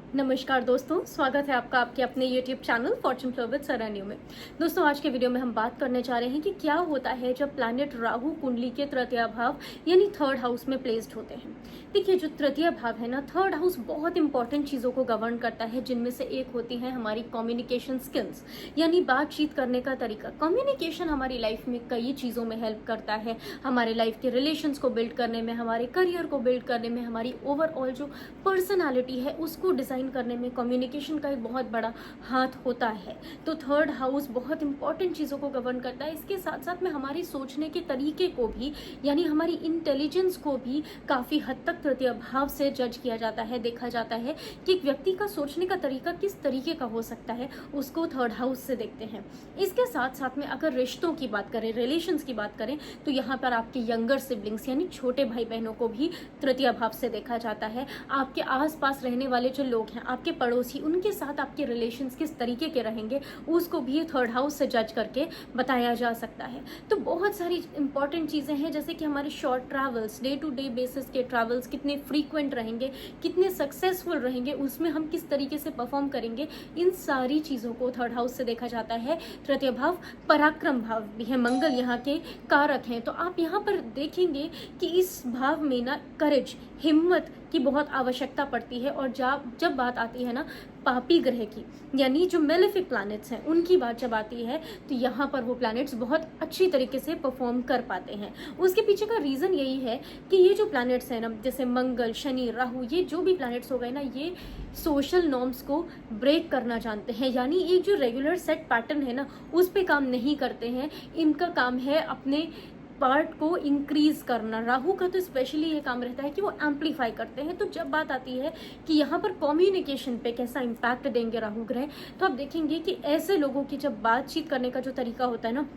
नमस्कार दोस्तों, स्वागत है आपका आपके अपने YouTube channel fortune flow with Saranyu में। दोस्तों, आज के वीडियो में हम बात करने जा रहे हैं कि क्या होता है जब प्लैनेट राहु कुंडली के तृतीय भाव यानी थर्ड हाउस में प्लेस्ड होते हैं। देखिए, जो तृतीय भाव है ना, थर्ड हाउस बहुत इंपॉर्टेंट चीज़ों को गवर्न करता है, जिनमें से एक होती है हमारी कम्युनिकेशन स्किल्स यानी बातचीत करने का तरीका। कम्युनिकेशन हमारी लाइफ में कई चीज़ों में हेल्प करता है, हमारे लाइफ के रिलेशंस को बिल्ड करने में, हमारे करियर को बिल्ड करने में, हमारी ओवरऑल जो पर्सनालिटी है उसको डिजाइन करने में कम्युनिकेशन का एक बहुत बड़ा हाथ होता है। तो थर्ड हाउस बहुत इंपॉर्टेंट चीज़ों को गवर्न करता है। इसके साथ साथ में हमारी सोचने के तरीके को भी यानी हमारी इंटेलिजेंस को भी काफ़ी हद तक तृतीय भाव से जज किया जाता है। देखा जाता है कि एक व्यक्ति का सोचने का तरीका किस तरीके का हो सकता है, उसको थर्ड हाउस से देखते हैं। इसके साथ साथ में अगर रिश्तों की बात करें, रिलेशंस की बात करें, तो यहाँ पर आपके यंगर सिबलिंग्स यानी छोटे भाई बहनों को भी तृतीय भाव से देखा जाता है। आपके आसपास रहने वाले जो लोग हैं, आपके पड़ोसी, उनके साथ आपके रिलेशंस किस तरीके के रहेंगे, उसको भी थर्ड हाउस से जज करके बताया जा सकता है। तो बहुत सारी इंपॉर्टेंट चीज़ें हैं, जैसे कि हमारे short travels, day to day basis के ट्रैवल्स कितने फ्रीक्वेंट रहेंगे, कितने सक्सेसफुल रहेंगे, उसमें हम किस तरीके से परफॉर्म करेंगे, इन सारी चीज़ों को थर्ड हाउस से देखा जाता है। तृतीय भाव पराक्रम भाव भी है, मंगल यहाँ के कारक हैं। तो आप यहाँ पर देखेंगे कि इस भाव में ना करेज, हिम्मत की बहुत आवश्यकता पड़ती है। और जब बात आती है ना पापी ग्रह की यानी जो मेलेफिक प्लैनेट्स हैं, उनकी बात जब आती है, तो यहाँ पर वो प्लैनेट्स बहुत अच्छी तरीके से परफॉर्म कर पाते हैं। उसके पीछे का रीज़न यही है कि ये जो प्लैनेट्स हैं ना, जैसे मंगल, शनि, राहु, ये जो भी प्लैनेट्स हो गए ना, ये सोशल नॉर्म्स को ब्रेक करना जानते हैं। यानी एक जो रेगुलर सेट पैटर्न है ना, उस पे काम नहीं करते हैं। इनका काम है अपने पार्ट को इंक्रीज करना। राहु का तो स्पेशली ये काम रहता है कि वो एम्पलीफाई करते हैं। तो जब बात आती है कि यहाँ पर कम्युनिकेशन पे कैसा इम्पैक्ट देंगे राहु ग्रह, तो आप देखेंगे कि ऐसे लोगों की जब बातचीत करने का जो तरीका होता है ना,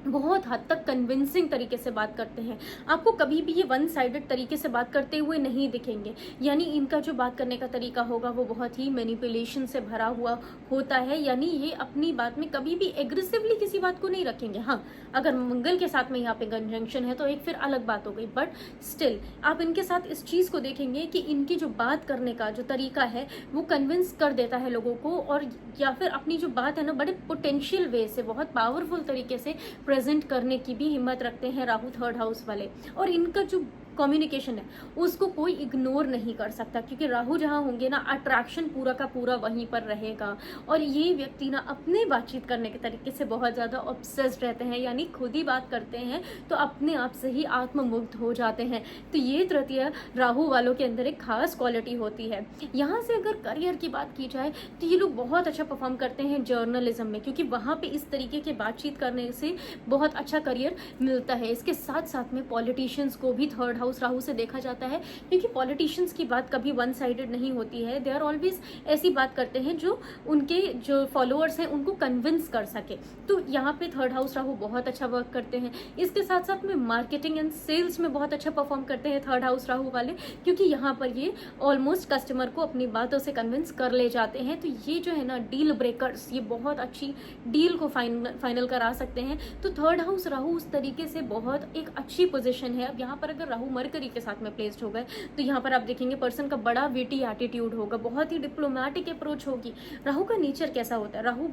बहुत हद तक कन्विंसिंग तरीके से बात करते हैं। आपको कभी भी ये वन साइडेड तरीके से बात करते हुए नहीं दिखेंगे। यानी इनका जो बात करने का तरीका होगा वो बहुत ही मैनिपुलेशन से भरा हुआ होता है। यानी ये अपनी बात में कभी भी एग्रेसिवली किसी बात को नहीं रखेंगे। हाँ, अगर मंगल के साथ में यहाँ पे कंजंक्शन है तो एक फिर अलग बात हो गई, बट स्टिल आप इनके साथ इस चीज़ को देखेंगे कि इनकी जो बात करने का जो तरीका है वो कन्विंस कर देता है लोगों को, और या फिर अपनी जो बात है ना बड़े पोटेंशियल वे से, बहुत पावरफुल तरीके से प्रेजेंट करने की भी हिम्मत रखते हैं राहु थर्ड हाउस वाले। और इनका जो कम्युनिकेशन है उसको कोई इग्नोर नहीं कर सकता, क्योंकि राहु जहाँ होंगे ना, अट्रैक्शन पूरा का पूरा वहीं पर रहेगा। और ये व्यक्ति ना अपने बातचीत करने के तरीके से बहुत ज़्यादा ऑब्सेस्ड रहते हैं, यानी खुद ही बात करते हैं तो अपने आप से ही आत्ममुग्ध हो जाते हैं। तो ये तृतीय राहु वालों के अंदर एक खास क्वालिटी होती है। यहाँ से अगर करियर की बात की जाए तो ये लोग बहुत अच्छा परफॉर्म करते हैं जर्नलिज्म में, क्योंकि वहाँ पे इस तरीके के बातचीत करने से बहुत अच्छा करियर मिलता है। इसके साथ साथ में पॉलिटिशियंस को भी थर्ड हाउस राहु से देखा जाता है, क्योंकि पॉलिटिशियंस की बात कभी वन साइडेड नहीं होती है। दे आर ऑलवेज ऐसी बात करते हैं जो उनके जो फॉलोअर्स हैं उनको कन्विंस कर सके। तो यहाँ पे थर्ड हाउस राहु बहुत अच्छा वर्क करते हैं। इसके साथ साथ में मार्केटिंग एंड सेल्स में बहुत अच्छा परफॉर्म करते हैं थर्ड हाउस राहु वाले, क्योंकि यहाँ पर ये ऑलमोस्ट कस्टमर को अपनी बातों से कन्विंस कर ले जाते हैं। तो ये जो है ना डील ब्रेकर्स, ये बहुत अच्छी डील को फाइनल करा सकते हैं। तो थर्ड हाउस राहु उस तरीके से बहुत एक अच्छी पोजीशन है। अब यहाँ पर अगर राहु मरकरी के साथ में प्लेस्ड हो गए तो यहाँ पर आप देखेंगे पर्सन का बड़ा विटी एटीट्यूड होगा, बहुत ही डिप्लोमेटिक अप्रोच होगी। राहु का नेचर कैसा होता है, राहु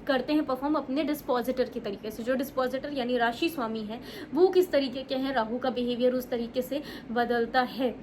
करते हैं परफॉर्म अपने डिस्पोजिटर के तरीके से। जो डिस्पोजिटर यानी राशि स्वामी है वो किस तरीके के हैं, राहु का बिहेवियर उस तरीके से बदलता है।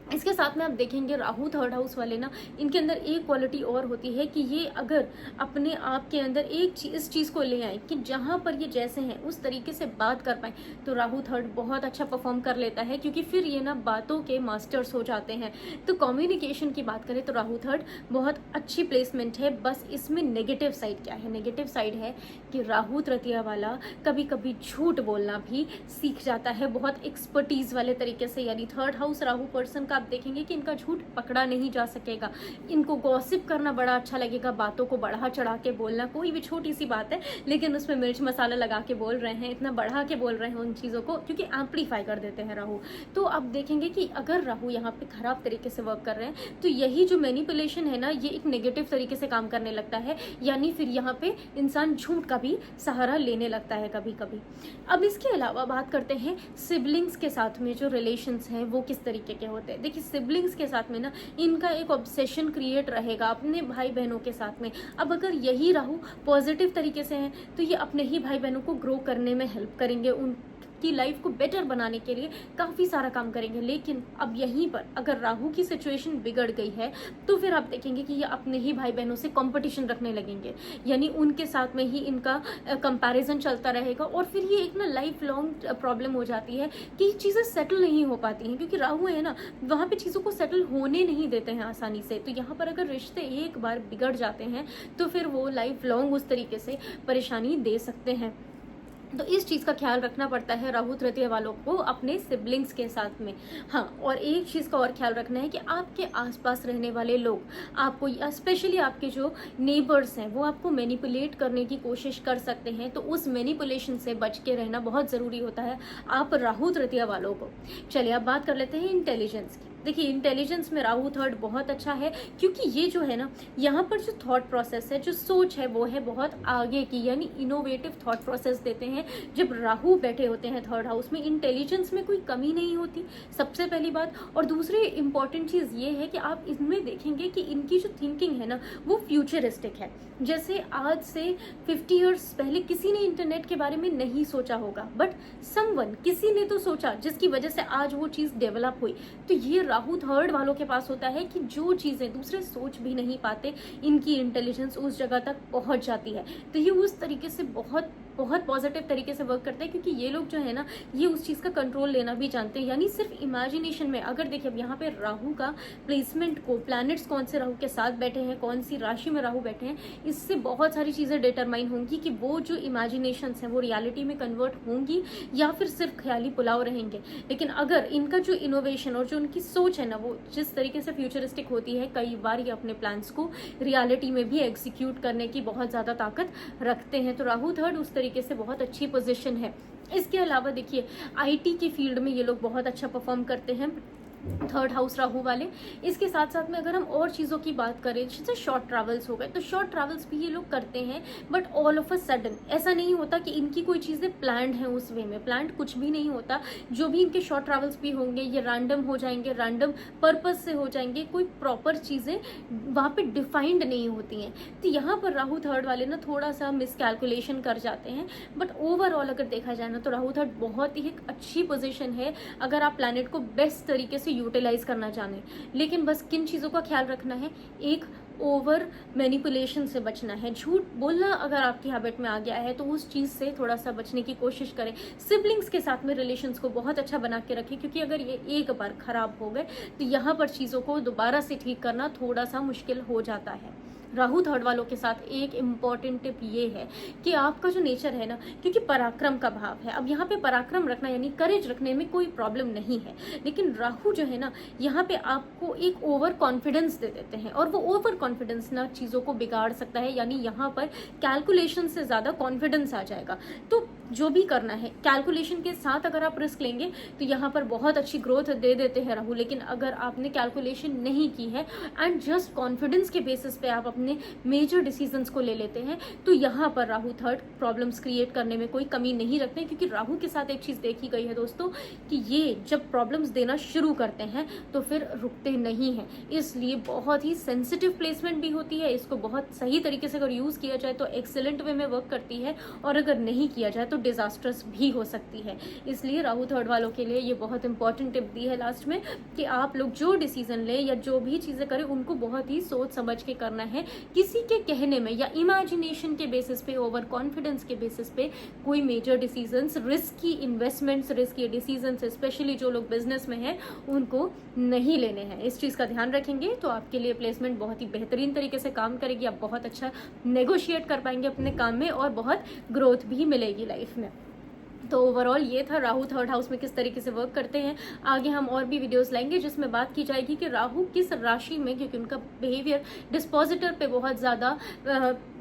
इसके साथ में आप देखेंगे राहु थर्ड हाउस वाले ना, इनके अंदर एक क्वालिटी और होती है कि ये अगर अपने आप के अंदर इस चीज़ को ले आए कि जहाँ पर ये जैसे हैं उस तरीके से बात कर पाए, तो राहु थर्ड बहुत अच्छा परफॉर्म कर लेता है, क्योंकि फिर ये ना बातों के मास्टर्स हो जाते हैं। तो कम्युनिकेशन की बात करें तो राहु थर्ड बहुत अच्छी प्लेसमेंट है। बस इसमें नेगेटिव साइड क्या है, नेगेटिव साइड है कि राहु तृतीय वाला कभी कभी झूठ बोलना भी सीख जाता है, बहुत एक्सपर्टीज वाले तरीके से। यानी थर्ड हाउस राहु पर्सन का आप देखेंगे कि इनका झूठ पकड़ा नहीं जा सकेगा। इनको गॉसिप करना बड़ा अच्छा लगेगा, बातों को बढ़ा चढ़ा के बोलना। कोई भी छोटी सी बात है लेकिन उसमें मिर्च मसाला लगा के बोल रहे हैं, इतना बढ़ा के बोल रहे हैं उन चीज़ों को, क्योंकि एम्पलीफाई कर देते हैं राहु। तो आप देखेंगे कि अगर राहु यहाँ पे खराब तरीके से वर्क कर रहे हैं तो यही जो मैनिपुलेशन है ना, ये एक नेगेटिव तरीके से काम करने लगता है। यानी फिर यहाँ पे इंसान झूठ का भी सहारा लेने लगता है कभी कभी। अब इसके अलावा बात करते हैं सिबलिंग्स के साथ में जो रिलेशंस हैं वो किस तरीके के होते हैं। देखिए सिबलिंग्स के साथ में ना इनका एक ऑब्सेशन क्रिएट रहेगा अपने भाई बहनों के साथ में। अब अगर यही राहु पॉजिटिव तरीके से है तो ये अपने ही भाई बहनों को ग्रो करने में हेल्प करेंगे, उनकी लाइफ को बेटर बनाने के लिए काफ़ी सारा काम करेंगे। लेकिन अब यहीं पर अगर राहु की सिचुएशन बिगड़ गई है तो फिर आप देखेंगे कि ये अपने ही भाई बहनों से कंपटीशन रखने लगेंगे, यानी उनके साथ में ही इनका कंपैरिजन चलता रहेगा और फिर ये एक ना लाइफ लॉन्ग प्रॉब्लम हो जाती है कि चीज़ें सेटल नहीं हो पाती हैं, क्योंकि राहु है ना वहाँ पे चीज़ों को सेटल होने नहीं देते हैं आसानी से। तो यहाँ पर अगर रिश्ते एक बार बिगड़ जाते हैं तो फिर वो लाइफ लॉन्ग उस तरीके से परेशानी दे सकते हैं। तो इस चीज़ का ख्याल रखना पड़ता है राहु तृतीय वालों को अपने सिबलिंग्स के साथ में। हाँ, और एक चीज़ का और ख्याल रखना है कि आपके आसपास रहने वाले लोग आपको, स्पेशली आपके जो नेबर्स हैं, वो आपको मैनिपुलेट करने की कोशिश कर सकते हैं। तो उस मैनिपुलेशन से बच के रहना बहुत ज़रूरी होता है आप राहु तृतीय वालों को। चलिए अब बात कर लेते हैं इंटेलिजेंस की। देखिए इंटेलिजेंस में राहु थर्ड बहुत अच्छा है, क्योंकि ये जो है ना यहाँ पर जो थॉट प्रोसेस है, जो सोच है, वो है बहुत आगे की, यानी इनोवेटिव थॉट प्रोसेस देते हैं। जब राहु बैठे होते हैं थर्ड हाउस में, इंटेलिजेंस में कोई कमी नहीं होती, सबसे पहली बात। और दूसरी इंपॉर्टेंट चीज़ ये है कि आप इनमें देखेंगे कि इनकी जो थिंकिंग है ना वो फ्यूचरिस्टिक है। जैसे आज से 50 ईयर्स पहले किसी ने इंटरनेट के बारे में नहीं सोचा होगा, बट समवन, किसी ने तो सोचा, जिसकी वजह से आज वो चीज़ डेवलप हुई। तो ये राहु थर्ड वालों के पास होता है कि जो चीज़ें दूसरे सोच भी नहीं पाते, इनकी इंटेलिजेंस उस जगह तक पहुंच जाती है। तो ये उस तरीके से बहुत बहुत पॉजिटिव तरीके से वर्क करते हैं, क्योंकि ये लोग जो है ना ये उस चीज़ का कंट्रोल लेना भी जानते हैं। यानी सिर्फ इमेजिनेशन में, अगर देखिए अब यहाँ पे राहु का प्लेसमेंट को, प्लैनेट्स कौन से राहु के साथ बैठे हैं, कौन सी राशि में राहु बैठे हैं, इससे बहुत सारी चीज़ें डिटरमाइन होंगी कि वो जो इमेजिनेशंस हैं वो रियलिटी में कन्वर्ट होंगी या फिर सिर्फ ख्याली पुलाव रहेंगे। लेकिन अगर इनका जो इनोवेशन और जो उनकी सोच है ना वो जिस तरीके से फ्यूचरिस्टिक होती है, कई बार ये अपने प्लान्स को रियलिटी में भी एग्जीक्यूट करने की बहुत ज़्यादा ताकत रखते हैं। तो राहु थर्ड उस तरीके से बहुत अच्छी पोजीशन है। इसके अलावा देखिए आईटी की फील्ड में ये लोग बहुत अच्छा परफॉर्म करते हैं, थर्ड हाउस राहु वाले। इसके साथ साथ में अगर हम और चीज़ों की बात करें, जैसे शॉर्ट ट्रैवल्स हो गए, तो शॉर्ट ट्रैवल्स भी ये लोग करते हैं, but all of a sudden ऐसा नहीं होता कि इनकी कोई चीज़ें प्लान्ड हैं उस वे में। प्लान्ड कुछ भी नहीं होता। जो भी इनके शॉर्ट ट्रैवल्स भी होंगे ये रैंडम हो जाएंगे, रैंडम पर्पज से हो जाएंगे, कोई प्रॉपर चीज़ें वहाँ पे डिफाइंड नहीं होती हैं। तो यहाँ पर राहु थर्ड वाले ना थोड़ा सा मिसकैलकुलेशन कर जाते हैं, बट ओवरऑल अगर देखा जाए ना तो राहु थर्ड बहुत ही एक अच्छी पोजिशन है अगर आप प्लैनेट को बेस्ट तरीके से यूटिलाइज करना चाहें। लेकिन बस किन चीज़ों का ख्याल रखना है, एक ओवर मैनिपुलेशन से बचना है। झूठ बोलना अगर आपकी हैबिट में आ गया है तो उस चीज़ से थोड़ा सा बचने की कोशिश करें। सिबलिंग्स के साथ में रिलेशंस को बहुत अच्छा बना के रखें, क्योंकि अगर ये एक बार खराब हो गए तो यहाँ पर चीज़ों को दोबारा से ठीक करना थोड़ा सा मुश्किल हो जाता है। राहु थर्ड वालों के साथ एक इम्पॉर्टेंट टिप ये है कि आपका जो नेचर है ना, क्योंकि पराक्रम का भाव है, अब यहाँ पे पराक्रम रखना यानी करेज रखने में कोई प्रॉब्लम नहीं है। लेकिन राहु जो है ना यहाँ पे आपको एक ओवर कॉन्फिडेंस दे देते हैं, और वो ओवर कॉन्फिडेंस ना चीज़ों को बिगाड़ सकता है। यानी यहाँ पर कैलकुलेशन से ज़्यादा कॉन्फिडेंस आ जाएगा। तो जो भी करना है कैलकुलेशन के साथ अगर आप रिस्क लेंगे तो यहाँ पर बहुत अच्छी ग्रोथ दे देते हैं राहु। लेकिन अगर आपने कैलकुलेशन नहीं की है एंड जस्ट कॉन्फिडेंस के बेसिस पे आप अपने मेजर डिसीजंस को ले लेते हैं तो यहाँ पर राहु थर्ड प्रॉब्लम्स क्रिएट करने में कोई कमी नहीं रखते हैं। क्योंकि राहु के साथ एक चीज़ देखी गई है दोस्तों कि ये जब प्रॉब्लम्स देना शुरू करते हैं तो फिर रुकते नहीं हैं। इसलिए बहुत ही सेंसिटिव प्लेसमेंट भी होती है, इसको बहुत सही तरीके से अगर यूज़ किया जाए तो एक्सेलेंट वे में वर्क करती है, और अगर नहीं किया जाए तो डिजास्टर्स भी हो सकती है। इसलिए राहु थर्ड वालों के लिए ये बहुत इंपॉर्टेंट टिप दी है लास्ट में कि आप लोग जो डिसीजन लें या जो भी चीज़ें करें उनको बहुत ही सोच समझ के करना है। किसी के कहने में या इमेजिनेशन के बेसिस पे, ओवर कॉन्फिडेंस के बेसिस पे कोई major decisions, risky investments, risky decisions, specially जो लोग बिजनेस में हैं उनको नहीं लेने हैं। इस चीज़ का ध्यान रखेंगे तो आपके लिए प्लेसमेंट बहुत ही बेहतरीन तरीके से काम करेगी। आप बहुत अच्छा नेगोशिएट कर पाएंगे अपने काम में और बहुत ग्रोथ भी मिलेगी लाइफ में। तो ओवरऑल ये था राहु थर्ड हाउस में किस तरीके से वर्क करते हैं। आगे हम और भी वीडियोस लाएंगे जिसमें बात की जाएगी कि राहु किस राशि में, क्योंकि उनका बिहेवियर डिस्पोजिटर पे बहुत ज़्यादा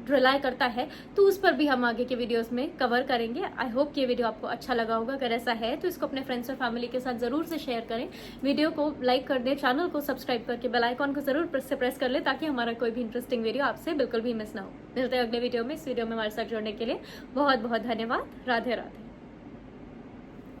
रिलाई करता है, तो उस पर भी हम आगे के वीडियोस में कवर करेंगे। आई होप कि ये वीडियो आपको अच्छा लगा होगा। अगर ऐसा है तो इसको अपने फ्रेंड्स और फैमिली के साथ ज़रूर से शेयर करें, वीडियो को लाइक कर दें, चैनल को सब्सक्राइब करके बेल आइकॉन को ज़रूर प्रेस कर ले ताकि हमारा कोई भी इंटरेस्टिंग वीडियो आपसे बिल्कुल भी मिस ना हो। मिलते हैं अगले वीडियो में। इस वीडियो में हमारे साथ जुड़ने के लिए बहुत बहुत धन्यवाद। राधे राधे।